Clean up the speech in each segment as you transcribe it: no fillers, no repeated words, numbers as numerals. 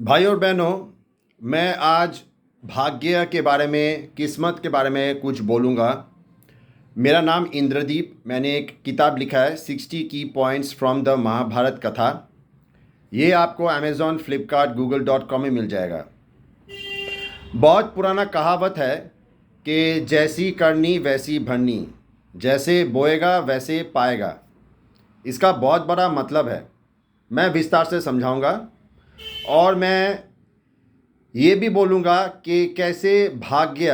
भाई और बहनों, मैं आज भाग्य के बारे में, किस्मत के बारे में कुछ बोलूँगा। मेरा नाम इंद्रदीप। मैंने एक किताब लिखा है 60 की पॉइंट्स फ्रॉम द महाभारत कथा। ये आपको अमेज़ॉन, फ्लिपकार्ट, google.com में मिल जाएगा। बहुत पुराना कहावत है कि जैसी करनी वैसी भरनी, जैसे बोएगा वैसे पाएगा। इसका बहुत बड़ा मतलब है, मैं विस्तार से समझाऊंगा। और मैं ये भी बोलूँगा कि कैसे भाग्य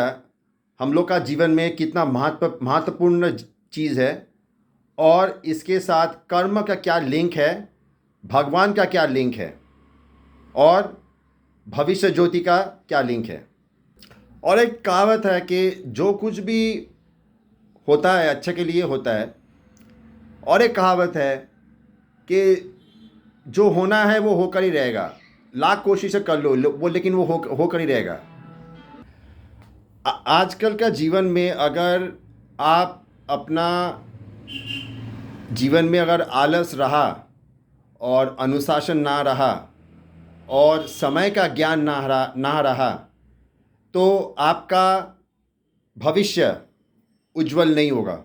हम लोग का जीवन में कितना महत्वपूर्ण चीज़ है, और इसके साथ कर्म का क्या लिंक है, भगवान का क्या लिंक है, और भविष्य ज्योति का क्या लिंक है। और एक कहावत है कि जो कुछ भी होता है अच्छे के लिए होता है। और एक कहावत है कि जो होना है वो होकर ही रहेगा, लाख कोशिशें कर लो वो, लेकिन वो होकर ही रहेगा। आजकल का जीवन में अगर आप अपना जीवन में अगर आलस रहा, और अनुशासन ना रहा, और समय का ज्ञान ना रहा, तो आपका भविष्य उज्जवल नहीं होगा,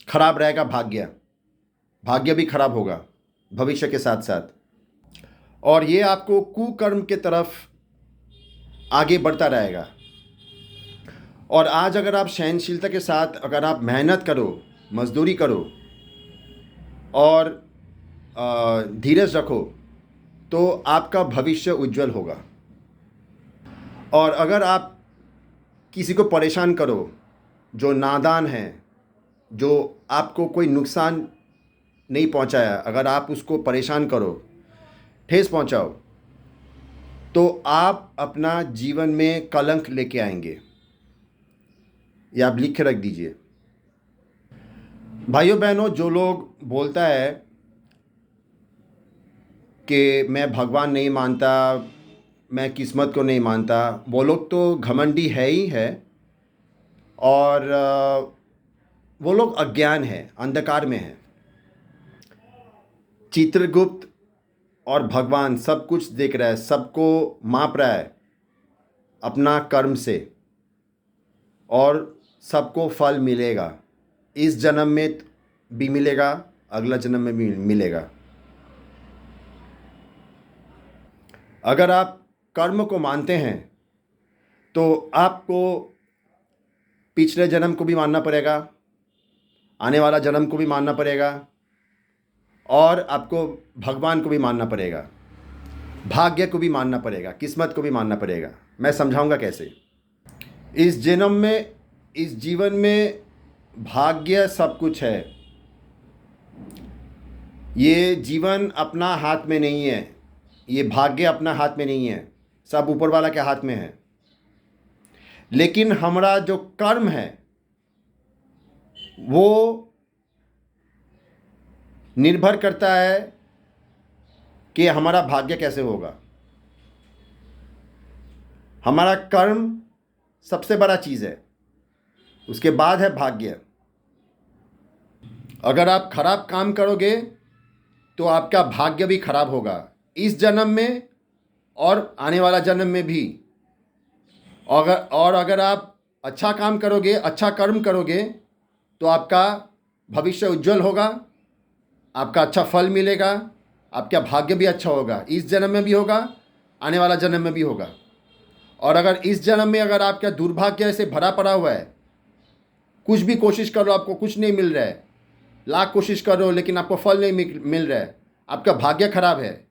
खराब रहेगा। भाग्य भी खराब होगा भविष्य के साथ साथ। और ये आपको कुकर्म के तरफ आगे बढ़ता रहेगा। और आज अगर आप सहनशीलता के साथ अगर आप मेहनत करो, मजदूरी करो, और धीरज रखो, तो आपका भविष्य उज्जवल होगा। और अगर आप किसी को परेशान करो जो नादान है, जो आपको कोई नुकसान नहीं पहुंचाया, अगर आप उसको परेशान करो, ठेस पहुंचाओ, तो आप अपना जीवन में कलंक लेके आएंगे। ये आप लिख के रख दीजिए। भाइयों बहनों, जो लोग बोलता है कि मैं भगवान नहीं मानता, मैं किस्मत को नहीं मानता, वो लोग तो घमंडी है ही है। और वो लोग अज्ञान है, अंधकार में है। चित्रगुप्त और भगवान सब कुछ देख रहा है, सबको माप रहा है अपना कर्म से, और सबको फल मिलेगा। इस जन्म में भी मिलेगा, अगला जन्म में भी मिलेगा। अगर आप कर्म को मानते हैं तो आपको पिछले जन्म को भी मानना पड़ेगा, आने वाला जन्म को भी मानना पड़ेगा, और आपको भगवान को भी मानना पड़ेगा, भाग्य को भी मानना पड़ेगा, किस्मत को भी मानना पड़ेगा। मैं समझाऊंगा कैसे। इस जन्म में, इस जीवन में भाग्य सब कुछ है। ये जीवन अपना हाथ में नहीं है, ये भाग्य अपना हाथ में नहीं है, सब ऊपर वाला के हाथ में है। लेकिन हमारा जो कर्म है वो निर्भर करता है कि हमारा भाग्य कैसे होगा। हमारा कर्म सबसे बड़ा चीज़ है, उसके बाद है भाग्य। अगर आप खराब काम करोगे तो आपका भाग्य भी खराब होगा, इस जन्म में और आने वाला जन्म में भी। अगर आप अच्छा काम करोगे, अच्छा कर्म करोगे, तो आपका भविष्य उज्जवल होगा, आपका अच्छा फल मिलेगा, आपका भाग्य भी अच्छा होगा, इस जन्म में भी होगा, आने वाला जन्म में भी होगा। और अगर इस जन्म में अगर आपका दुर्भाग्य से भरा पड़ा हुआ है, कुछ भी कोशिश करो आपको कुछ नहीं मिल रहा है, लाख कोशिश करो लेकिन आपको फल नहीं मिल रहा है, आपका भाग्य खराब है।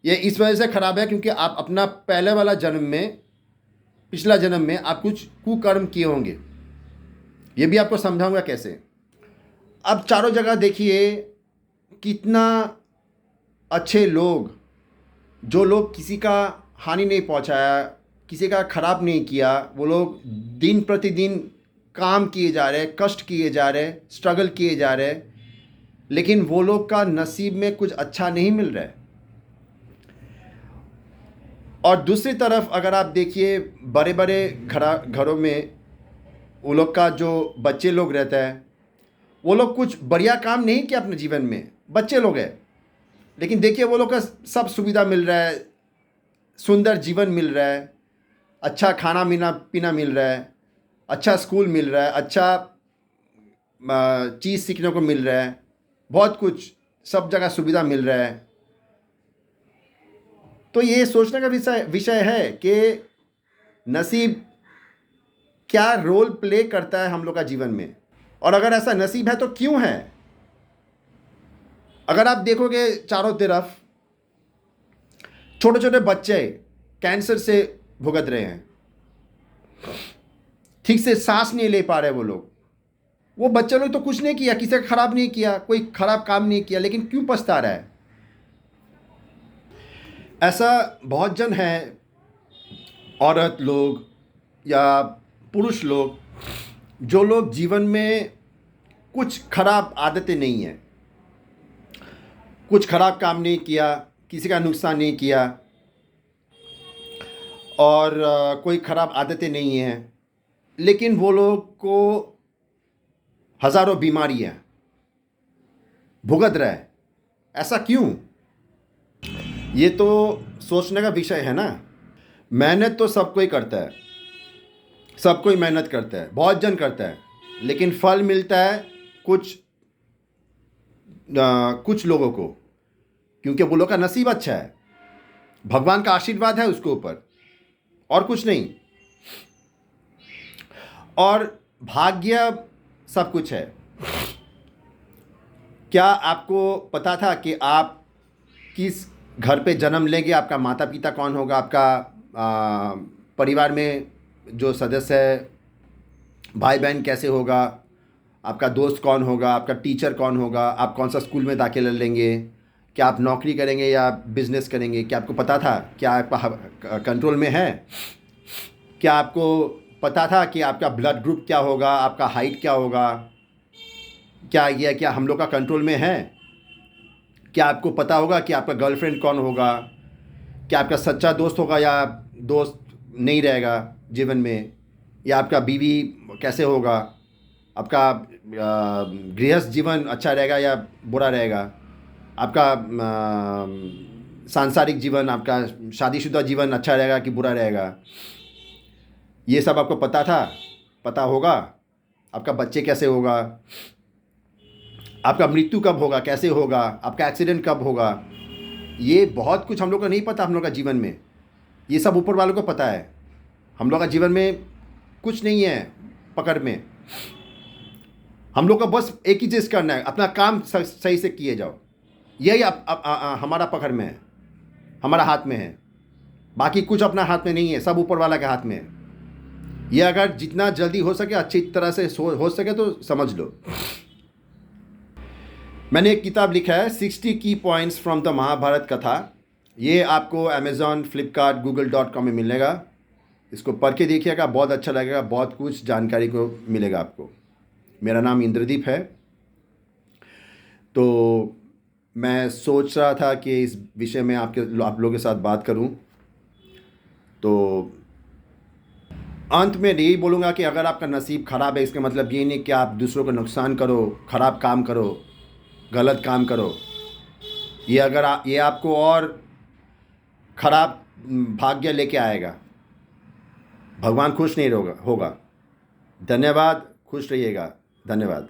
ये इस वजह से खराब है क्योंकि आप अपना पहले वाला जन्म में, पिछला जन्म में आप कुछ कुकर्म किए होंगे। ये भी आपको समझाऊंगा कैसे। अब चारों जगह देखिए कितना अच्छे लोग, जो लोग किसी का हानि नहीं पहुंचाया, किसी का खराब नहीं किया, वो लोग दिन प्रतिदिन काम किए जा रहे, कष्ट किए जा रहे, स्ट्रगल किए जा रहे, लेकिन वो लोग का नसीब में कुछ अच्छा नहीं मिल रहा है। और दूसरी तरफ अगर आप देखिए बड़े बड़े घरों में वो लोग का जो बच्चे लोग रहता है, वो लोग कुछ बढ़िया काम नहीं किया अपने जीवन में, बच्चे लोग हैं, लेकिन देखिए वो लोग का सब सुविधा मिल रहा है, सुंदर जीवन मिल रहा है, अच्छा खाना पीना पीना मिल रहा है, अच्छा स्कूल मिल रहा है, अच्छा चीज़ सीखने को मिल रहा है, बहुत कुछ सब जगह सुविधा मिल रहा है। तो ये सोचने का विषय विषय है कि नसीब क्या रोल प्ले करता है हम लोग का जीवन में, और अगर ऐसा नसीब है तो क्यों है। अगर आप देखोगे चारों तरफ छोटे छोटे बच्चे कैंसर से भुगत रहे हैं, ठीक से सांस नहीं ले पा रहे वो बच्चे लोग तो कुछ नहीं किया, किसी का खराब नहीं किया, कोई खराब काम नहीं किया, लेकिन क्यों पछता रहा है। ऐसा बहुत जन है, औरत लोग या पुरुष लोग, जो लोग जीवन में कुछ खराब आदतें नहीं हैं, कुछ खराब काम नहीं किया, किसी का नुकसान नहीं किया, और कोई खराब आदतें नहीं हैं, लेकिन वो लोग को हज़ारों बीमारियां भुगत रहा है। ऐसा क्यों? ये तो सोचने का विषय है ना। मेहनत तो सब कोई करता है, सब कोई मेहनत करता है, बहुत जन करता है, लेकिन फल मिलता है कुछ लोगों को, क्योंकि वो लोग का नसीब अच्छा है, भगवान का आशीर्वाद है उसके ऊपर, और कुछ नहीं। और भाग्य सब कुछ है। क्या आपको पता था कि आप किस घर पे जन्म लेंगे, आपका माता पिता कौन होगा, आपका परिवार में जो सदस्य है, भाई बहन कैसे होगा, आपका दोस्त कौन होगा, आपका टीचर कौन होगा, आप कौन सा स्कूल में दाखिला लेंगे, क्या आप नौकरी करेंगे या बिजनेस करेंगे, क्या आपको पता था? क्या आपका कंट्रोल में है? क्या आपको पता था कि आपका ब्लड ग्रुप क्या होगा, आपका हाइट क्या होगा? क्या हम लोग का कंट्रोल में है? क्या आपको पता होगा कि आपका गर्लफ्रेंड कौन होगा? क्या आपका सच्चा दोस्त होगा या दोस्त नहीं रहेगा जीवन में? या आपका बीवी कैसे होगा? आपका गृहस्थ जीवन अच्छा रहेगा या बुरा रहेगा? आपका सांसारिक जीवन, आपका शादीशुदा जीवन अच्छा रहेगा कि बुरा रहेगा? ये सब आपको पता था? पता होगा? आपका बच्चे कैसे होगा? आपका मृत्यु कब होगा, कैसे होगा? आपका एक्सीडेंट कब होगा? ये बहुत कुछ हम लोग को नहीं पता। हम लोग का जीवन में ये सब ऊपर वालों को पता है। हम लोग का जीवन में कुछ नहीं है पकड़ में। हम लोग को बस एक ही चीज़ करना है, अपना काम सही से किए जाओ। यही हमारा पकड़ में है, हमारा हाथ में है। बाकी कुछ अपना हाथ में नहीं है, सब ऊपर वाला के हाथ में है। ये अगर जितना जल्दी हो सके, अच्छी तरह से हो सके तो समझ लो। मैंने एक किताब लिखा है 60 की पॉइंट्स फ्रॉम द महाभारत कथा। ये आपको अमेज़ॉन, फ्लिपकार्ट, google.com में मिलेगा। इसको पढ़ के देखिएगा, बहुत अच्छा लगेगा, बहुत कुछ जानकारी को मिलेगा आपको। मेरा नाम इंद्रदीप है। तो मैं सोच रहा था कि इस विषय में आप लोगों के साथ बात करूं। तो अंत में यही बोलूँगा कि अगर आपका नसीब ख़राब है, इसका मतलब ये नहीं कि आप दूसरों को नुकसान करो, ख़राब काम करो, गलत काम करो। ये आपको और ख़राब भाग्य लेके आएगा। भगवान खुश नहीं होगा। धन्यवाद। खुश रहिएगा। धन्यवाद।